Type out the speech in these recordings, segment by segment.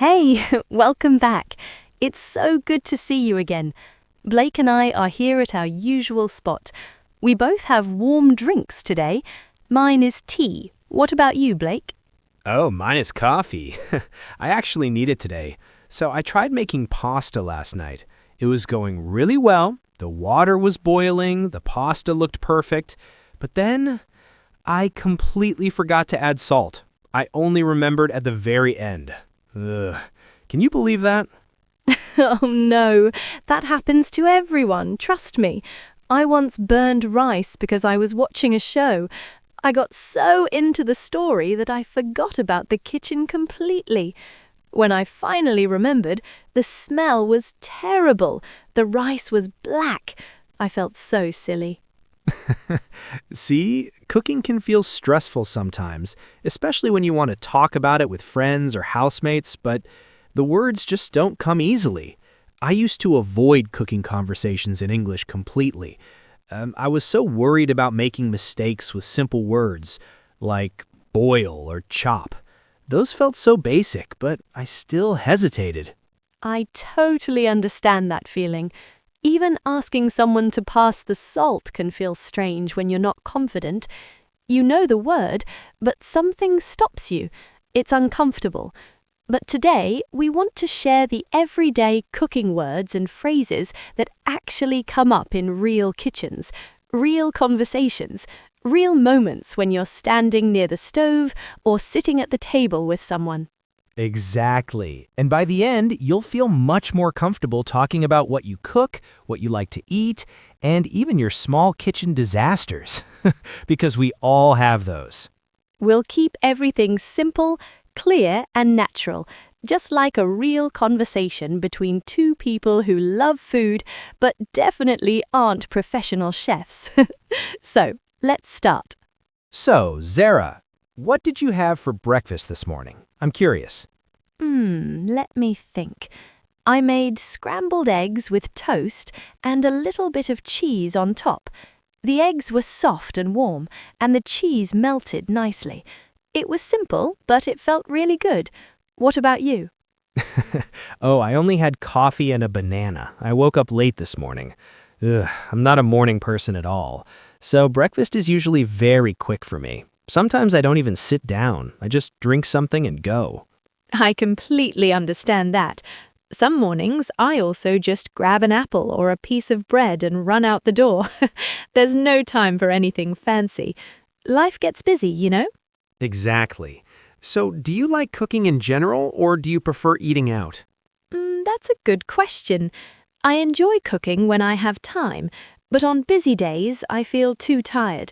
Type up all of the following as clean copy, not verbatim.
Hey, welcome back. It's so good to see you again. Blake and I are here at our usual spot. We both have warm drinks today. Mine is tea. What about you, Blake? Oh, mine is coffee. I actually need it today. So I tried making pasta last night. It was going really well. The water was boiling. The pasta looked perfect. But then I completely forgot to add salt. I only remembered at the very end. Ugh. Can you believe that? Oh no, that happens to everyone, trust me. I once burned rice because I was watching a show. I got so into the story that I forgot about the kitchen completely. When I finally remembered, the smell was terrible. The rice was black. I felt so silly. See, cooking can feel stressful sometimes, especially when you want to talk about it with friends or housemates, but the words just don't come easily. I used to avoid cooking conversations in English completely. I was so worried about making mistakes with simple words, like boil or chop. Those felt so basic, but I still hesitated. I totally understand that feeling. Even asking someone to pass the salt can feel strange when you're not confident. You know the word, but something stops you. It's uncomfortable. But today, we want to share the everyday cooking words and phrases that actually come up in real kitchens, real conversations, real moments when you're standing near the stove or sitting at the table with someone. Exactly. And by the end, you'll feel much more comfortable talking about what you cook, what you like to eat, and even your small kitchen disasters. Because we all have those. We'll keep everything simple, clear, and natural, just like a real conversation between two people who love food but definitely aren't professional chefs. So, let's start. So, Zara, what did you have for breakfast this morning? I'm curious. Let me think. I made scrambled eggs with toast and a little bit of cheese on top. The eggs were soft and warm, and the cheese melted nicely. It was simple, but it felt really good. What about you? Oh, I only had coffee and a banana. I woke up late this morning. Ugh, I'm not a morning person at all. So breakfast is usually very quick for me. Sometimes I don't even sit down. I just drink something and go. I completely understand that. Some mornings, I also just grab an apple or a piece of bread and run out the door. There's no time for anything fancy. Life gets busy, you know? Exactly. So, do you like cooking in general, or do you prefer eating out? That's a good question. I enjoy cooking when I have time, but on busy days, I feel too tired.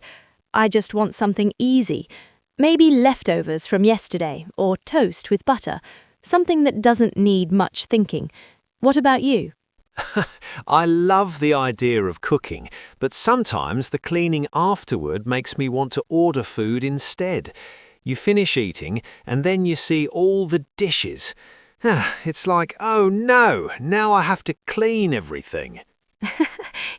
I just want something easy. Maybe leftovers from yesterday, or toast with butter. Something that doesn't need much thinking. What about you? I love the idea of cooking, but sometimes the cleaning afterward makes me want to order food instead. You finish eating, and then you see all the dishes. It's like, oh no, now I have to clean everything.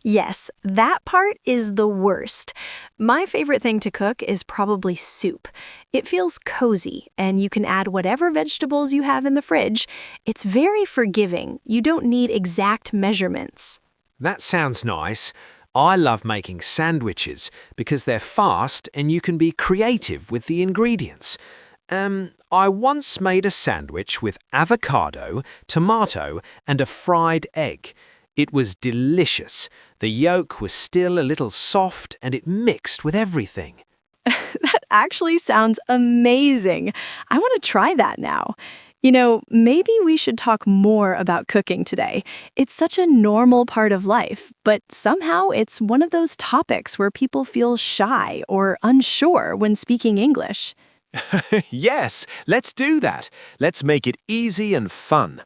Yes, that part is the worst. My favorite thing to cook is probably soup. It feels cozy, and you can add whatever vegetables you have in the fridge. It's very forgiving. You don't need exact measurements. That sounds nice. I love making sandwiches because they're fast and you can be creative with the ingredients. I once made a sandwich with avocado, tomato, and a fried egg. It was delicious. The yolk was still a little soft and it mixed with everything. That actually sounds amazing. I want to try that now. You know, maybe we should talk more about cooking today. It's such a normal part of life, but somehow it's one of those topics where people feel shy or unsure when speaking English. Yes, let's do that. Let's make it easy and fun.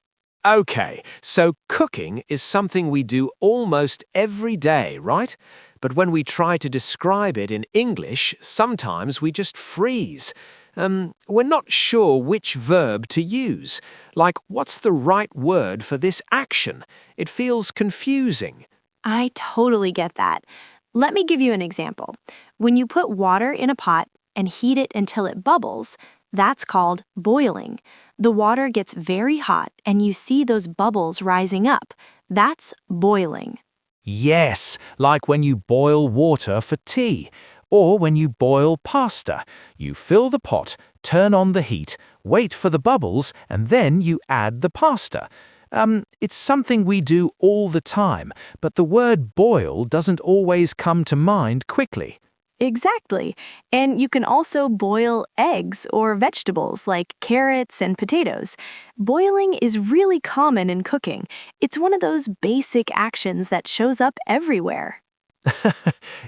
Okay, so cooking is something we do almost every day, right? But when we try to describe it in English, sometimes we just freeze. We're not sure which verb to use. Like, what's the right word for this action? It feels confusing. I totally get that. Let me give you an example. When you put water in a pot and heat it until it bubbles, that's called boiling. The water gets very hot and you see those bubbles rising up. That's boiling. Yes, like when you boil water for tea, or when you boil pasta. You fill the pot, turn on the heat, wait for the bubbles, and then you add the pasta. It's something we do all the time, but the word boil doesn't always come to mind quickly. Exactly. And you can also boil eggs or vegetables like carrots and potatoes. Boiling is really common in cooking. It's one of those basic actions that shows up everywhere.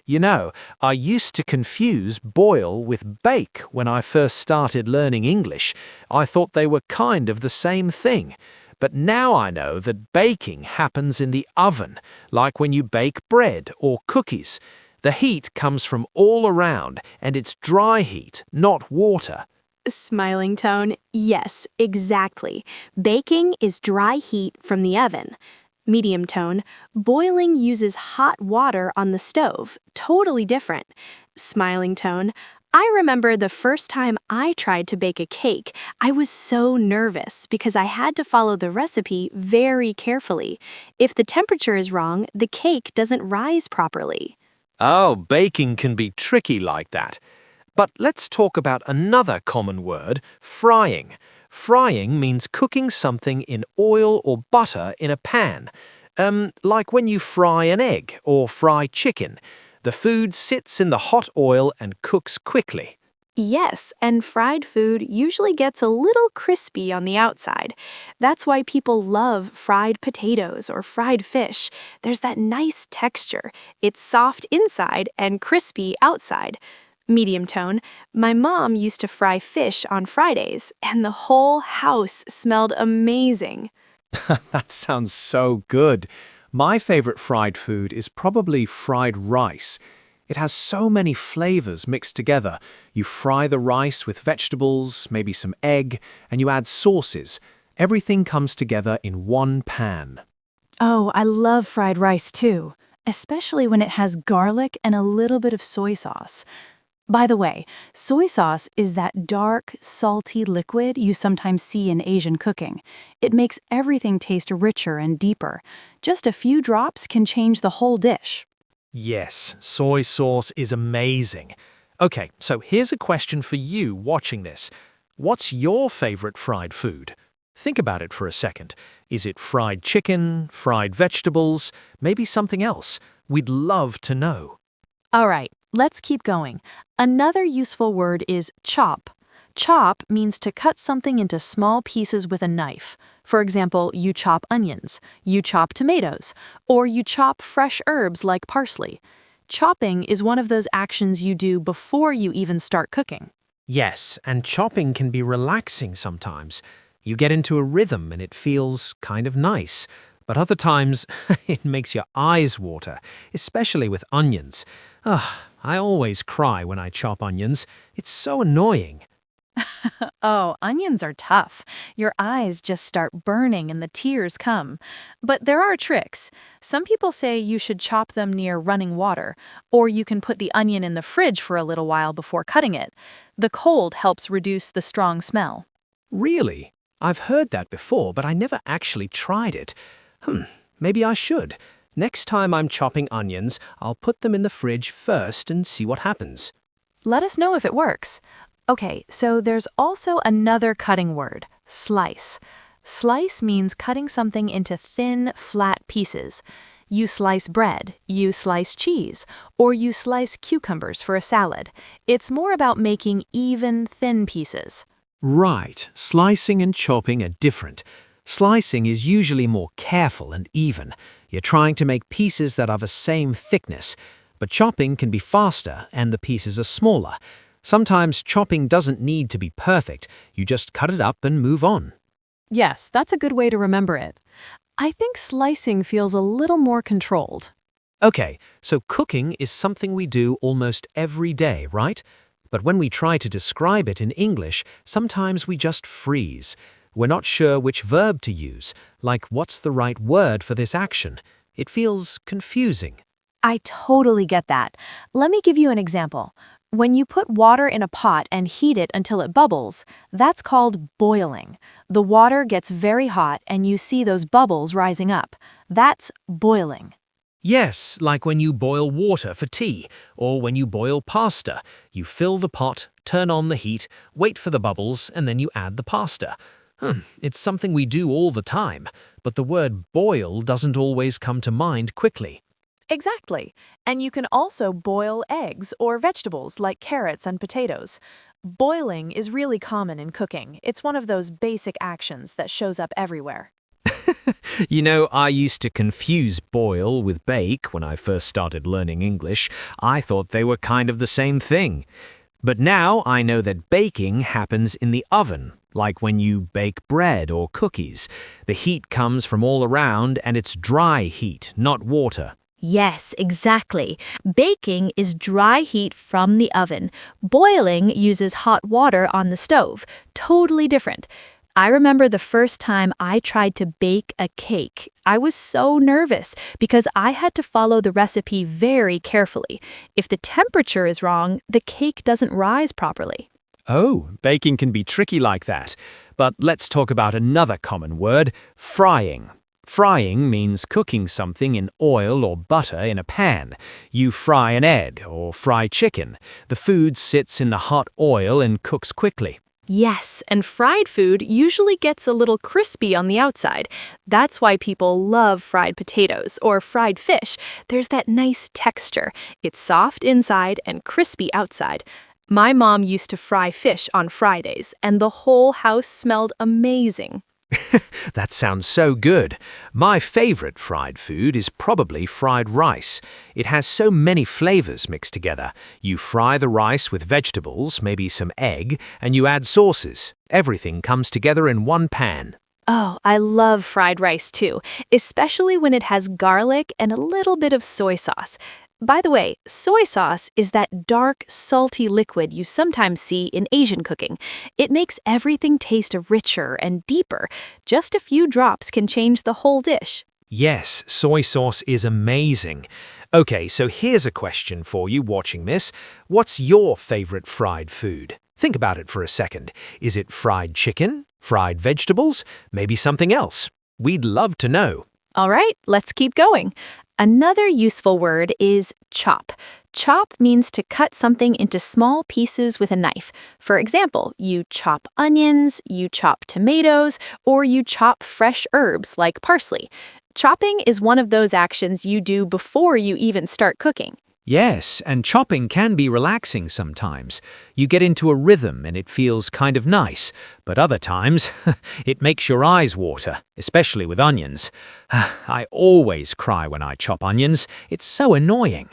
You know, I used to confuse boil with bake when I first started learning English. I thought they were kind of the same thing. But now I know that baking happens in the oven, like when you bake bread or cookies. The heat comes from all around, and it's dry heat, not water. Smiling tone, yes, exactly. Baking is dry heat from the oven. Medium tone, boiling uses hot water on the stove, totally different. Smiling tone, I remember the first time I tried to bake a cake, I was so nervous because I had to follow the recipe very carefully. If the temperature is wrong, the cake doesn't rise properly. Oh, baking can be tricky like that. But let's talk about another common word, frying. Frying means cooking something in oil or butter in a pan. Like when you fry an egg or fry chicken. The food sits in the hot oil and cooks quickly. Yes, and fried food usually gets a little crispy on the outside. That's why people love fried potatoes or fried fish. There's that nice texture. It's soft inside and crispy outside. Medium tone, my mom used to fry fish on Fridays, and the whole house smelled amazing. That sounds so good. My favorite fried food is probably fried rice. It has so many flavors mixed together. You fry the rice with vegetables, maybe some egg, and you add sauces. Everything comes together in one pan. Oh, I love fried rice too, especially when it has garlic and a little bit of soy sauce. By the way, soy sauce is that dark, salty liquid you sometimes see in Asian cooking. It makes everything taste richer and deeper. Just a few drops can change the whole dish. Yes, soy sauce is amazing. Okay, so here's a question for you watching this. What's your favorite fried food? Think about it for a second. Is it fried chicken, fried vegetables, maybe something else? We'd love to know. All right, let's keep going. Another useful word is chop. Chop means to cut something into small pieces with a knife. For example, you chop onions, you chop tomatoes, or you chop fresh herbs like parsley. Chopping is one of those actions you do before you even start cooking. Yes, and chopping can be relaxing sometimes. You get into a rhythm and it feels kind of nice. But other times, it makes your eyes water, especially with onions. Ugh, I always cry when I chop onions. It's so annoying. Oh, onions are tough. Your eyes just start burning and the tears come. But there are tricks. Some people say you should chop them near running water, or you can put the onion in the fridge for a little while before cutting it. The cold helps reduce the strong smell. Really? I've heard that before, but I never actually tried it. Maybe I should. Next time I'm chopping onions, I'll put them in the fridge first and see what happens. Let us know if it works. Okay, so there's also another cutting word, slice. Slice means cutting something into thin, flat pieces. You slice bread, you slice cheese, or you slice cucumbers for a salad. It's more about making even, thin pieces. Right, slicing and chopping are different. Slicing is usually more careful and even. You're trying to make pieces that are the same thickness. But chopping can be faster and the pieces are smaller. Sometimes chopping doesn't need to be perfect. You just cut it up and move on. Yes, that's a good way to remember it. I think slicing feels a little more controlled. Okay, so cooking is something we do almost every day, right? But when we try to describe it in English, sometimes we just freeze. We're not sure which verb to use, like what's the right word for this action. It feels confusing. I totally get that. Let me give you an example. When you put water in a pot and heat it until it bubbles, that's called boiling. The water gets very hot and you see those bubbles rising up. That's boiling. Yes, like when you boil water for tea, or when you boil pasta. You fill the pot, turn on the heat, wait for the bubbles, and then you add the pasta. It's something we do all the time, but the word boil doesn't always come to mind quickly. Exactly. And you can also boil eggs or vegetables like carrots and potatoes. Boiling is really common in cooking. It's one of those basic actions that shows up everywhere. You know, I used to confuse boil with bake when I first started learning English. I thought they were kind of the same thing. But now I know that baking happens in the oven, like when you bake bread or cookies. The heat comes from all around and it's dry heat, not water. Yes, exactly. Baking is dry heat from the oven. Boiling uses hot water on the stove. Totally different. I remember the first time I tried to bake a cake. I was so nervous because I had to follow the recipe very carefully. If the temperature is wrong, the cake doesn't rise properly. Oh, baking can be tricky like that. But let's talk about another common word, frying. Frying means cooking something in oil or butter in a pan. You fry an egg or fry chicken. The food sits in the hot oil and cooks quickly. Yes, and fried food usually gets a little crispy on the outside. That's why people love fried potatoes or fried fish. There's that nice texture. It's soft inside and crispy outside. My mom used to fry fish on Fridays, and the whole house smelled amazing. That sounds so good. My favorite fried food is probably fried rice. It has so many flavors mixed together. You fry the rice with vegetables, maybe some egg, and you add sauces. Everything comes together in one pan. Oh, I love fried rice too, especially when it has garlic and a little bit of soy sauce. By the way, soy sauce is that dark, salty liquid you sometimes see in Asian cooking. It makes everything taste richer and deeper. Just a few drops can change the whole dish. Yes, soy sauce is amazing. Okay, so here's a question for you watching this. What's your favorite fried food? Think about it for a second. Is it fried chicken? Fried vegetables? Maybe something else? We'd love to know. All right, let's keep going. Another useful word is chop. Chop means to cut something into small pieces with a knife. For example, you chop onions, you chop tomatoes, or you chop fresh herbs like parsley. Chopping is one of those actions you do before you even start cooking. Yes, and chopping can be relaxing sometimes. You get into a rhythm and it feels kind of nice, but other times it makes your eyes water, especially with onions. I always cry when I chop onions. It's so annoying.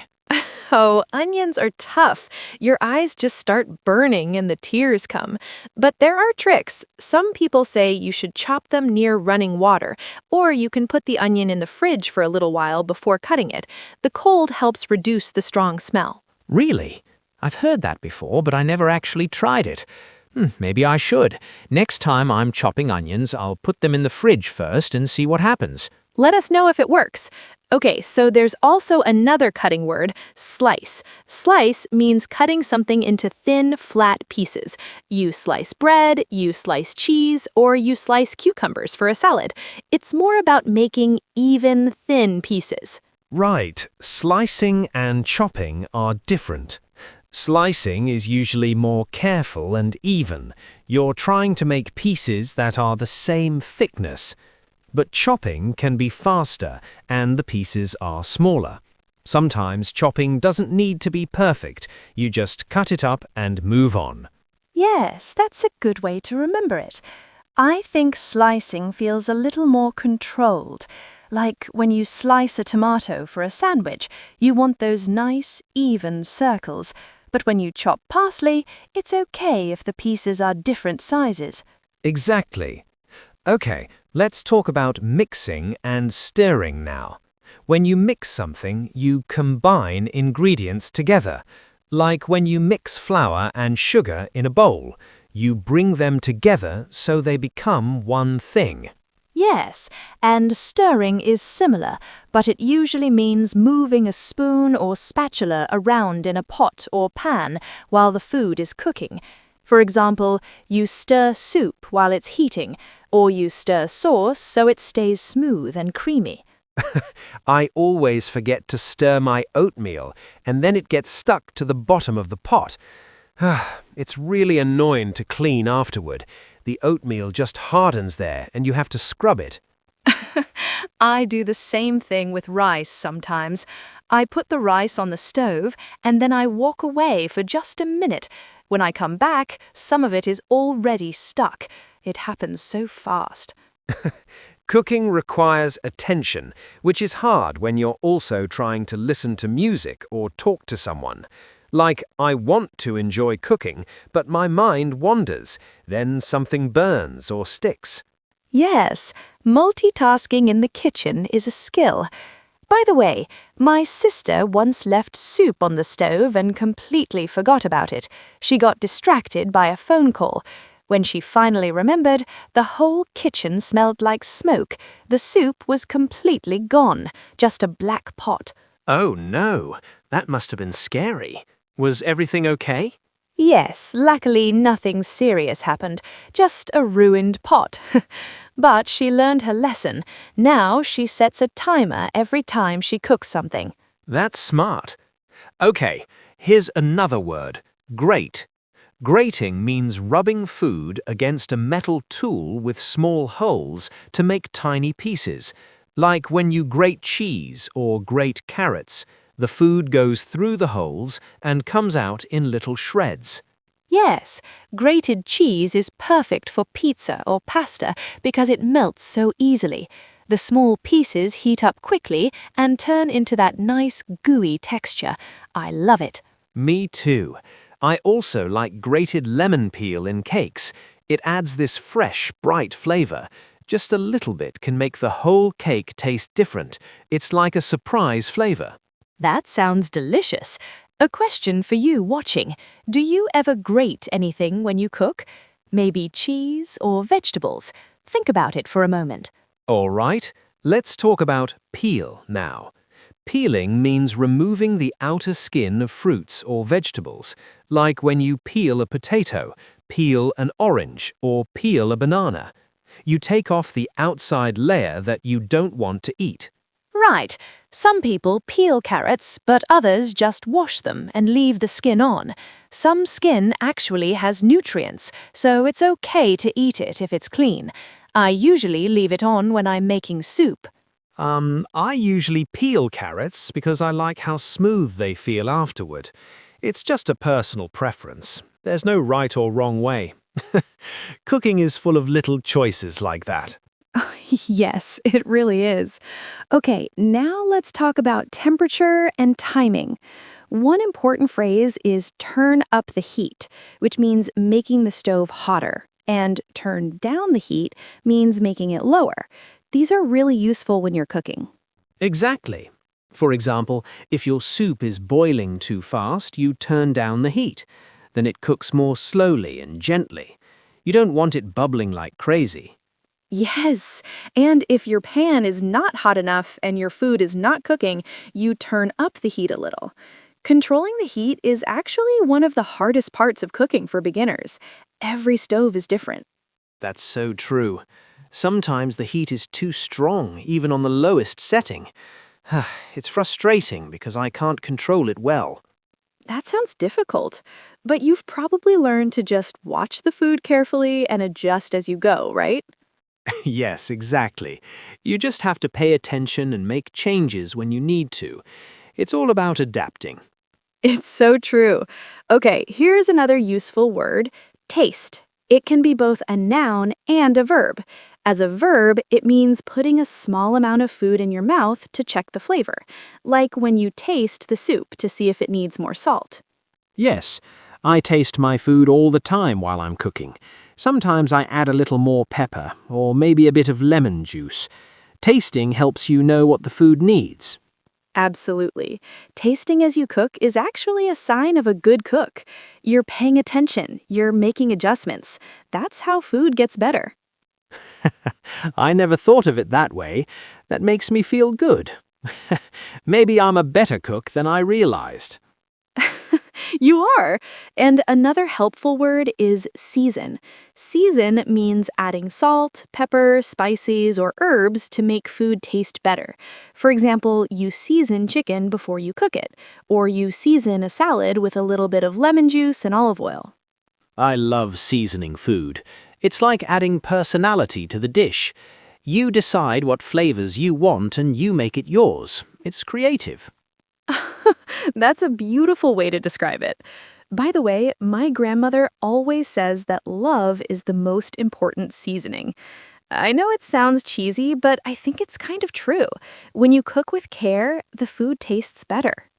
Oh, onions are tough. Your eyes just start burning and the tears come. But there are tricks. Some people say you should chop them near running water, or you can put the onion in the fridge for a little while before cutting it. The cold helps reduce the strong smell. Really? I've heard that before, but I never actually tried it. Maybe I should. Next time I'm chopping onions, I'll put them in the fridge first and see what happens. Let us know if it works. Okay, so there's also another cutting word, slice. Slice means cutting something into thin, flat pieces. You slice bread, you slice cheese, or you slice cucumbers for a salad. It's more about making even, thin pieces. Right, slicing and chopping are different. Slicing is usually more careful and even. You're trying to make pieces that are the same thickness. But chopping can be faster and the pieces are smaller. Sometimes chopping doesn't need to be perfect. You just cut it up and move on. Yes, that's a good way to remember it. I think slicing feels a little more controlled. Like when you slice a tomato for a sandwich, you want those nice, even circles. But when you chop parsley, it's okay if the pieces are different sizes. Exactly. Okay, let's talk about mixing and stirring now. When you mix something, you combine ingredients together. Like when you mix flour and sugar in a bowl, you bring them together so they become one thing. Yes, and stirring is similar, but it usually means moving a spoon or spatula around in a pot or pan while the food is cooking. For example, you stir soup while it's heating, or you stir sauce so it stays smooth and creamy. I always forget to stir my oatmeal, and then it gets stuck to the bottom of the pot. It's really annoying to clean afterward. The oatmeal just hardens there, and you have to scrub it. I do the same thing with rice sometimes. I put the rice on the stove, and then I walk away for just a minute. When I come back, some of it is already stuck. It happens so fast. Cooking requires attention, which is hard when you're also trying to listen to music or talk to someone. Like, I want to enjoy cooking, but my mind wanders. Then something burns or sticks. Yes, multitasking in the kitchen is a skill. By the way, my sister once left soup on the stove and completely forgot about it. She got distracted by a phone call. When she finally remembered, the whole kitchen smelled like smoke. The soup was completely gone, just a black pot. Oh no, that must have been scary. Was everything okay? Yes, luckily nothing serious happened, just a ruined pot. But she learned her lesson. Now she sets a timer every time she cooks something. That's smart. Okay, here's another word, grate. Grating means rubbing food against a metal tool with small holes to make tiny pieces. Like when you grate cheese or grate carrots, the food goes through the holes and comes out in little shreds. Yes, grated cheese is perfect for pizza or pasta because it melts so easily. The small pieces heat up quickly and turn into that nice gooey texture. I love it. Me too. I also like grated lemon peel in cakes. It adds this fresh, bright flavor. Just a little bit can make the whole cake taste different. It's like a surprise flavor. That sounds delicious. A question for you watching. Do you ever grate anything when you cook? Maybe cheese or vegetables? Think about it for a moment. All right, let's talk about peel now. Peeling means removing the outer skin of fruits or vegetables, like when you peel a potato, peel an orange, or peel a banana. You take off the outside layer that you don't want to eat. Right. Some people peel carrots, but others just wash them and leave the skin on. Some skin actually has nutrients, so it's okay to eat it if it's clean. I usually leave it on when I'm making soup. I usually peel carrots because I like how smooth they feel afterward. It's just a personal preference. There's no right or wrong way. Cooking is full of little choices like that. Yes, it really is. Okay, now let's talk about temperature and timing. One important phrase is turn up the heat, which means making the stove hotter, and turn down the heat means making it lower. These are really useful when you're cooking. Exactly. For example, if your soup is boiling too fast, you turn down the heat. Then it cooks more slowly and gently. You don't want it bubbling like crazy. Yes, and if your pan is not hot enough and your food is not cooking, you turn up the heat a little. Controlling the heat is actually one of the hardest parts of cooking for beginners. Every stove is different. That's so true. Sometimes the heat is too strong, even on the lowest setting. It's frustrating because I can't control it well. That sounds difficult, but you've probably learned to just watch the food carefully and adjust as you go, right? Yes, exactly. You just have to pay attention and make changes when you need to. It's all about adapting. It's so true. Okay, here's another useful word, taste. It can be both a noun and a verb. As a verb, it means putting a small amount of food in your mouth to check the flavor, like when you taste the soup to see if it needs more salt. Yes, I taste my food all the time while I'm cooking. Sometimes I add a little more pepper, or maybe a bit of lemon juice. Tasting helps you know what the food needs. Absolutely. Tasting as you cook is actually a sign of a good cook. You're paying attention, you're making adjustments. That's how food gets better. I never thought of it that way. That makes me feel good. Maybe I'm a better cook than I realized. You are. And another helpful word is season. Season means adding salt, pepper, spices, or herbs to make food taste better. For example, you season chicken before you cook it, or you season a salad with a little bit of lemon juice and olive oil. I love seasoning food. It's like adding personality to the dish. You decide what flavors you want and you make it yours. It's creative. That's a beautiful way to describe it. By the way, my grandmother always says that love is the most important seasoning. I know it sounds cheesy, but I think it's kind of true. When you cook with care, the food tastes better.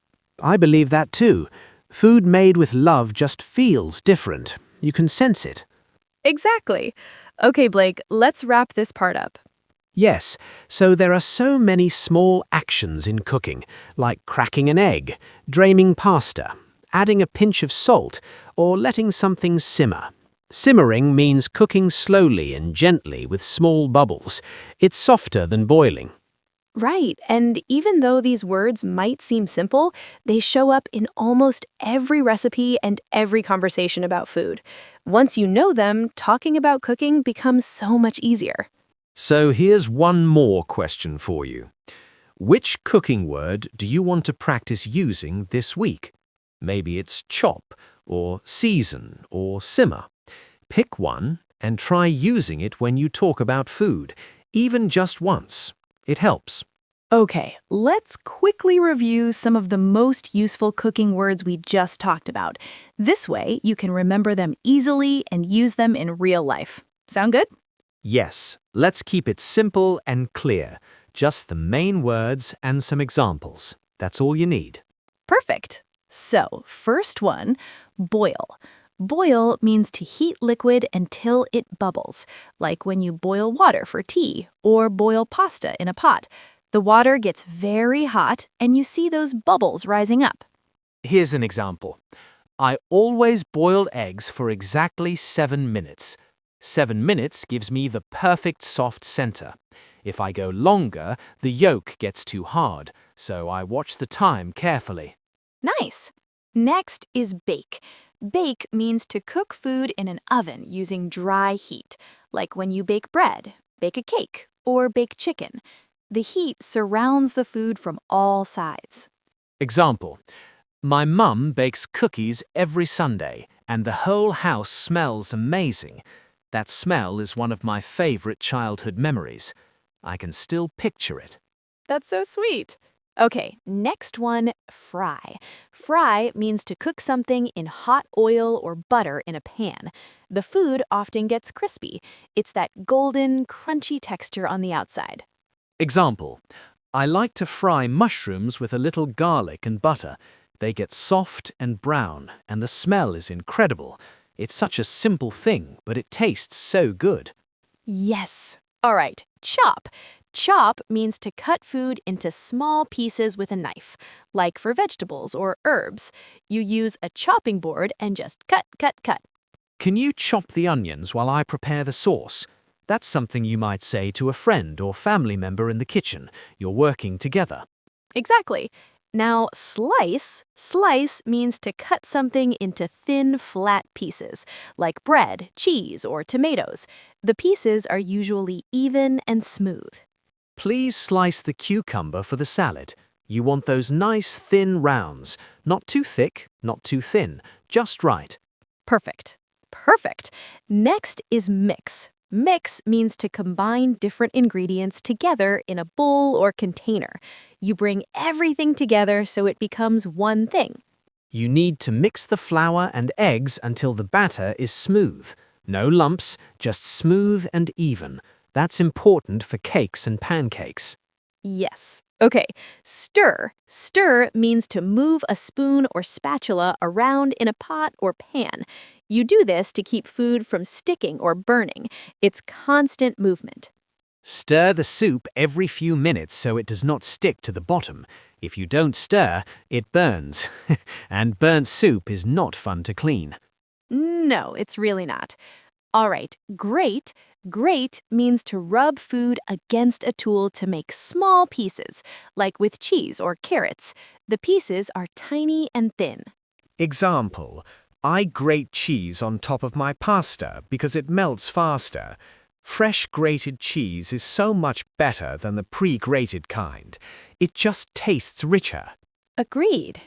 I believe that too. Food made with love just feels different. You can sense it. Exactly. Okay, Blake, let's wrap this part up. Yes, so there are so many small actions in cooking, like cracking an egg, draining pasta, adding a pinch of salt, or letting something simmer. Simmering means cooking slowly and gently with small bubbles. It's softer than boiling. Right, and even though these words might seem simple, they show up in almost every recipe and every conversation about food. Once you know them, talking about cooking becomes so much easier. So here's one more question for you. Which cooking word do you want to practice using this week? Maybe it's chop, or season, or simmer. Pick one and try using it when you talk about food, even just once. It helps. Okay, let's quickly review some of the most useful cooking words we just talked about. This way, you can remember them easily and use them in real life. Sound good? Yes, let's keep it simple and clear. Just the main words and some examples. That's all you need. Perfect. So, first one, boil. Boil means to heat liquid until it bubbles, like when you boil water for tea or boil pasta in a pot. The water gets very hot and you see those bubbles rising up. Here's an example. I always boil eggs for exactly 7 minutes. 7 minutes gives me the perfect soft center. If I go longer, the yolk gets too hard, so I watch the time carefully. Nice. Next is bake. Bake means to cook food in an oven using dry heat, like when you bake bread, bake a cake, or bake chicken. The heat surrounds the food from all sides. Example. My mum bakes cookies every Sunday, and the whole house smells amazing. That smell is one of my favorite childhood memories. I can still picture it. That's so sweet. Okay, next one, fry. Fry means to cook something in hot oil or butter in a pan. The food often gets crispy. It's that golden, crunchy texture on the outside. Example. I like to fry mushrooms with a little garlic and butter. They get soft and brown, and the smell is incredible. It's such a simple thing, but it tastes so good. Yes. All right, chop. Chop means to cut food into small pieces with a knife, like for vegetables or herbs. You use a chopping board and just cut, cut, cut. Can you chop the onions while I prepare the sauce? That's something you might say to a friend or family member in the kitchen. You're working together. Exactly. Now, slice. Slice means to cut something into thin, flat pieces, like bread, cheese, or tomatoes. The pieces are usually even and smooth. Please slice the cucumber for the salad. You want those nice thin rounds. Not too thick, not too thin. Just right. Perfect. Perfect. Next is mix. Mix means to combine different ingredients together in a bowl or container. You bring everything together so it becomes one thing. You need to mix the flour and eggs until the batter is smooth. No lumps, just smooth and even. That's important for cakes and pancakes. Yes. Okay, stir. Stir means to move a spoon or spatula around in a pot or pan. You do this to keep food from sticking or burning. It's constant movement. Stir the soup every few minutes so it does not stick to the bottom. If you don't stir, it burns. And burnt soup is not fun to clean. No, it's really not. All right, grate. Grate means to rub food against a tool to make small pieces, like with cheese or carrots. The pieces are tiny and thin. Example, I grate cheese on top of my pasta because it melts faster. Fresh grated cheese is so much better than the pre-grated kind. It just tastes richer. Agreed.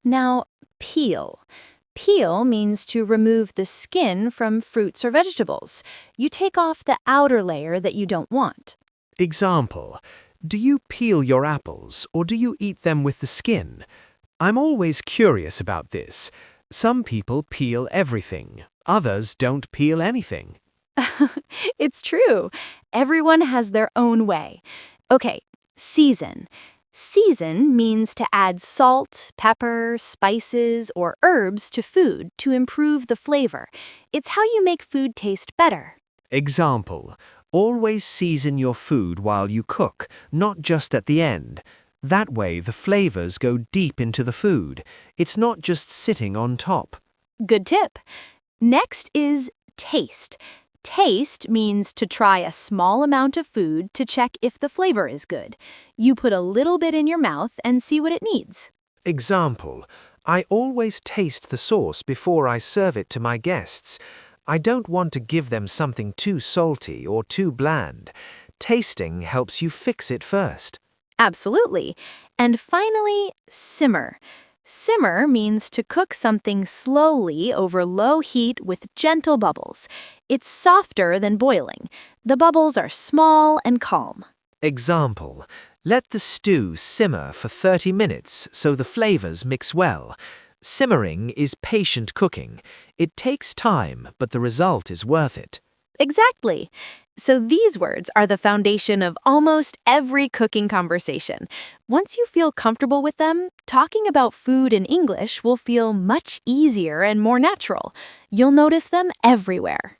Now, peel. Peel means to remove the skin from fruits or vegetables. You take off the outer layer that you don't want. Example, do you peel your apples or do you eat them with the skin? I'm always curious about this. Some people peel everything. Others don't peel anything. It's true. Everyone has their own way. Okay, season. Season means to add salt, pepper, spices, or herbs to food to improve the flavor. It's how you make food taste better. Example, always season your food while you cook, not just at the end. That way the flavors go deep into the food. It's not just sitting on top. Good tip. Next is taste. Taste means to try a small amount of food to check if the flavor is good. You put a little bit in your mouth and see what it needs. Example, I always taste the sauce before I serve it to my guests. I don't want to give them something too salty or too bland. Tasting helps you fix it first. Absolutely. And finally, simmer. Simmer means to cook something slowly over low heat with gentle bubbles. It's softer than boiling. The bubbles are small and calm. Example, let the stew simmer for 30 minutes so the flavors mix well. Simmering is patient cooking. It takes time, but the result is worth it. Exactly. So these words are the foundation of almost every cooking conversation. Once you feel comfortable with them, talking about food in English will feel much easier and more natural. You'll notice them everywhere.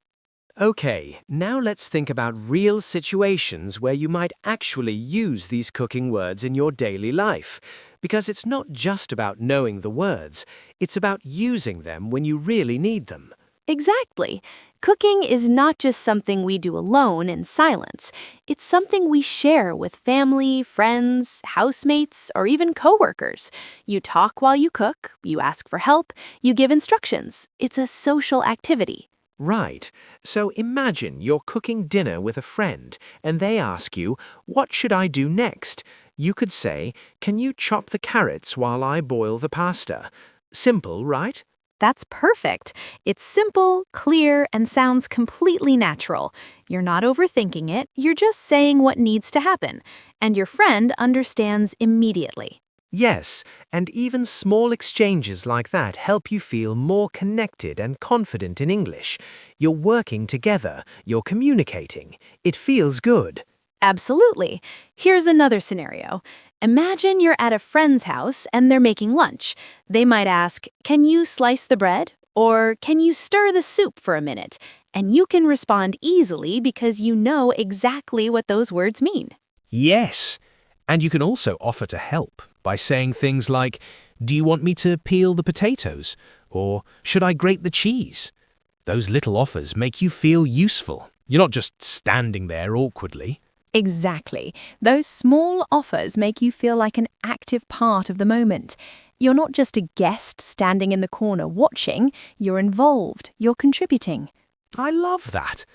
Okay, now let's think about real situations where you might actually use these cooking words in your daily life. Because it's not just about knowing the words, it's about using them when you really need them. Exactly. Cooking is not just something we do alone in silence. It's something we share with family, friends, housemates, or even coworkers. You talk while you cook, you ask for help, you give instructions. It's a social activity. Right. So imagine you're cooking dinner with a friend and they ask you, what should I do next? You could say, can you chop the carrots while I boil the pasta? Simple, right? That's perfect. It's simple, clear, and sounds completely natural. You're not overthinking it, you're just saying what needs to happen. And your friend understands immediately. Yes, and even small exchanges like that help you feel more connected and confident in English. You're working together, you're communicating. It feels good. Absolutely. Here's another scenario. Imagine you're at a friend's house and they're making lunch. They might ask, can you slice the bread? Or can you stir the soup for a minute? And you can respond easily because you know exactly what those words mean. Yes, and you can also offer to help by saying things like, do you want me to peel the potatoes? Or should I grate the cheese? Those little offers make you feel useful. You're not just standing there awkwardly. Exactly. Those small offers make you feel like an active part of the moment. You're not just a guest standing in the corner watching, you're involved, you're contributing. I love that.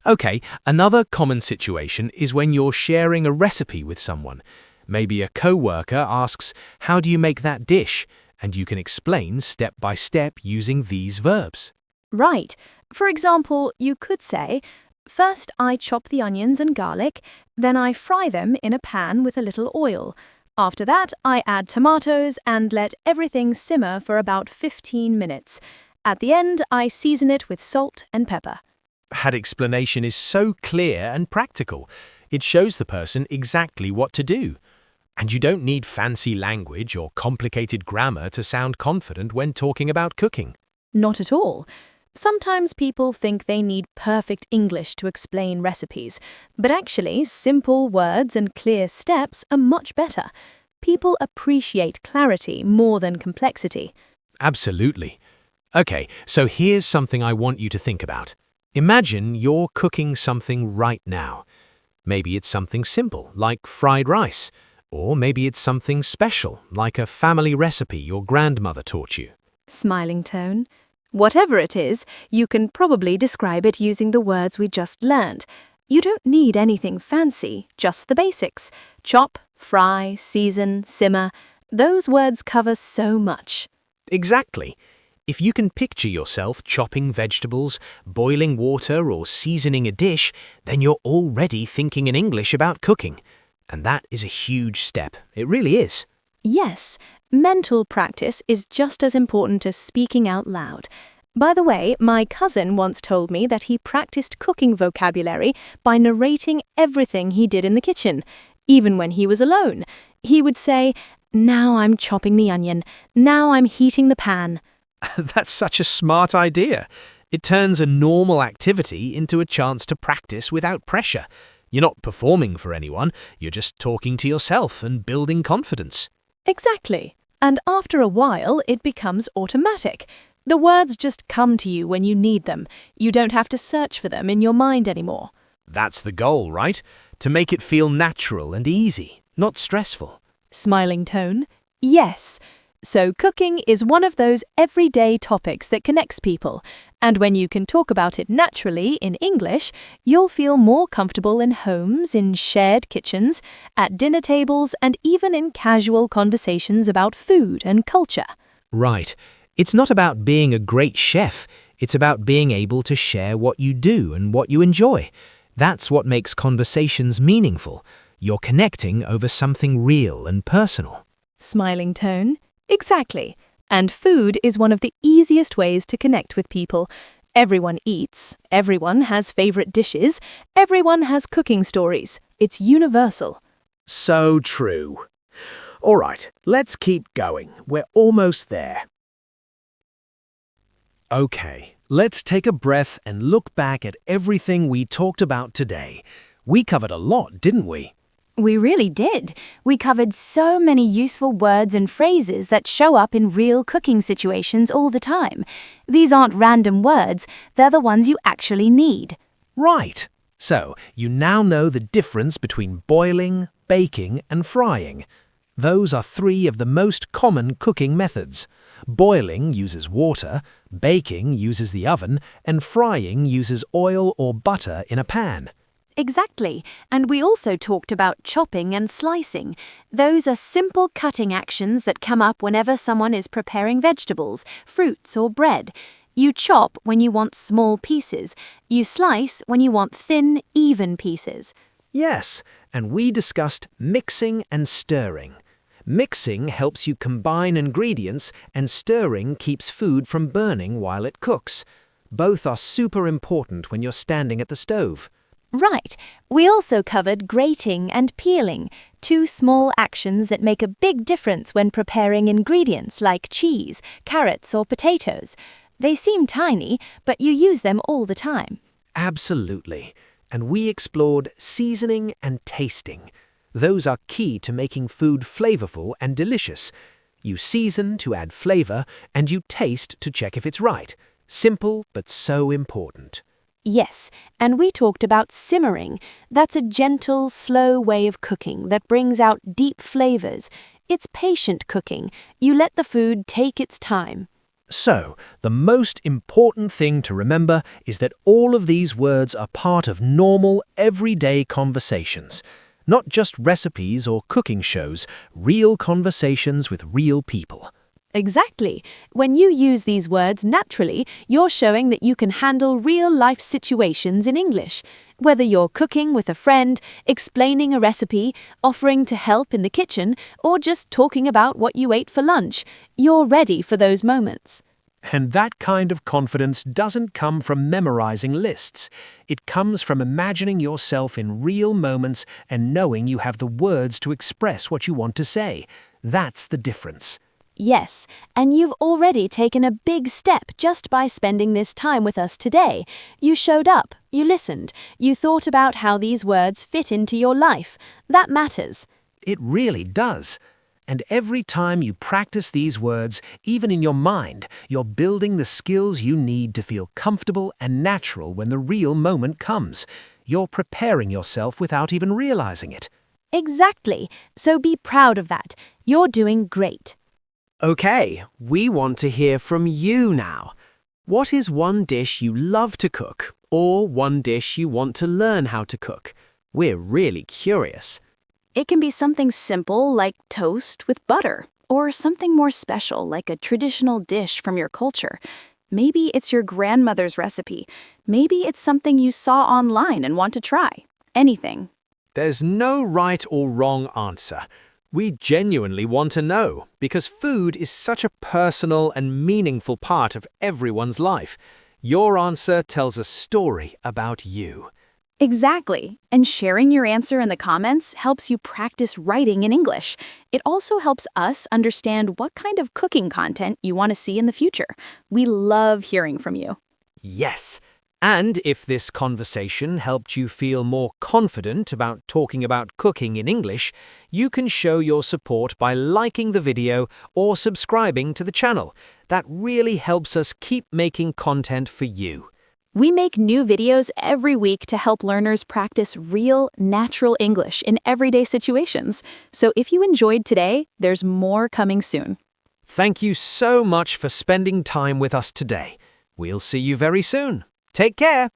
Okay, another common situation is when you're sharing a recipe with someone. Maybe a coworker asks, how do you make that dish? And you can explain step by step using these verbs. Right. For example, you could say, first I chop the onions and garlic, then I fry them in a pan with a little oil. After that, I add tomatoes and let everything simmer for about 15 minutes. At the end, I season it with salt and pepper. That explanation is so clear and practical. It shows the person exactly what to do. And you don't need fancy language or complicated grammar to sound confident when talking about cooking. Not at all. Sometimes people think they need perfect English to explain recipes, but actually simple words and clear steps are much better. People appreciate clarity more than complexity. Absolutely. Okay, so here's something I want you to think about. Imagine you're cooking something right now. Maybe it's something simple, like fried rice, or maybe it's something special, like a family recipe your grandmother taught you. Smiling tone. Whatever it is, you can probably describe it using the words we just learned. You don't need anything fancy, just the basics. Chop, fry, season, simmer. Those words cover so much. Exactly. If you can picture yourself chopping vegetables, boiling water, or seasoning a dish, then you're already thinking in English about cooking. And that is a huge step. It really is. Yes, mental practice is just as important as speaking out loud. By the way, my cousin once told me that he practiced cooking vocabulary by narrating everything he did in the kitchen. Even when he was alone, he would say, "Now I'm chopping the onion. Now I'm heating the pan." That's such a smart idea. It turns a normal activity into a chance to practice without pressure. You're not performing for anyone, you're just talking to yourself and building confidence. Exactly. And after a while, it becomes automatic. The words just come to you when you need them. You don't have to search for them in your mind anymore. That's the goal, right? To make it feel natural and easy, not stressful. Smiling tone. Yes. So cooking is one of those everyday topics that connects people. And when you can talk about it naturally in English, you'll feel more comfortable in homes, in shared kitchens, at dinner tables, and even in casual conversations about food and culture. Right. It's not about being a great chef. It's about being able to share what you do and what you enjoy. That's what makes conversations meaningful. You're connecting over something real and personal. Smiling tone. Exactly. And food is one of the easiest ways to connect with people. Everyone eats, everyone has favorite dishes, everyone has cooking stories. It's universal. So true. All right, let's keep going. We're almost there. Okay, let's take a breath and look back at everything we talked about today. We covered a lot, didn't we? We really did. We covered so many useful words and phrases that show up in real cooking situations all the time. These aren't random words, they're the ones you actually need. Right. So, you now know the difference between boiling, baking, and frying. Those are three of the most common cooking methods. Boiling uses water, baking uses the oven, and frying uses oil or butter in a pan. Exactly. And we also talked about chopping and slicing. Those are simple cutting actions that come up whenever someone is preparing vegetables, fruits, or bread. You chop when you want small pieces. You slice when you want thin, even pieces. Yes, and we discussed mixing and stirring. Mixing helps you combine ingredients, and stirring keeps food from burning while it cooks. Both are super important when you're standing at the stove. Right. We also covered grating and peeling, two small actions that make a big difference when preparing ingredients like cheese, carrots, or potatoes. They seem tiny, but you use them all the time. Absolutely. And we explored seasoning and tasting. Those are key to making food flavorful and delicious. You season to add flavor, and you taste to check if it's right. Simple, but so important. Yes, and we talked about simmering. That's a gentle, slow way of cooking that brings out deep flavors. It's patient cooking. You let the food take its time. So, the most important thing to remember is that all of these words are part of normal, everyday conversations. Not just recipes or cooking shows, real conversations with real people. Exactly. When you use these words naturally, you're showing that you can handle real-life situations in English. Whether you're cooking with a friend, explaining a recipe, offering to help in the kitchen, or just talking about what you ate for lunch, you're ready for those moments. And that kind of confidence doesn't come from memorizing lists. It comes from imagining yourself in real moments and knowing you have the words to express what you want to say. That's the difference. Yes, and you've already taken a big step just by spending this time with us today. You showed up, you listened, you thought about how these words fit into your life. That matters. It really does. And every time you practice these words, even in your mind, you're building the skills you need to feel comfortable and natural when the real moment comes. You're preparing yourself without even realizing it. Exactly. So be proud of that. You're doing great. Okay, we want to hear from you now. What is one dish you love to cook, or one dish you want to learn how to cook? We're really curious. It can be something simple like toast with butter, or something more special like a traditional dish from your culture. Maybe it's your grandmother's recipe. Maybe it's something you saw online and want to try. Anything. There's no right or wrong answer. We genuinely want to know, because food is such a personal and meaningful part of everyone's life. Your answer tells a story about you. Exactly. And sharing your answer in the comments helps you practice writing in English. It also helps us understand what kind of cooking content you want to see in the future. We love hearing from you. Yes. And if this conversation helped you feel more confident about talking about cooking in English, you can show your support by liking the video or subscribing to the channel. That really helps us keep making content for you. We make new videos every week to help learners practice real, natural English in everyday situations. So if you enjoyed today, there's more coming soon. Thank you so much for spending time with us today. We'll see you very soon. Take care.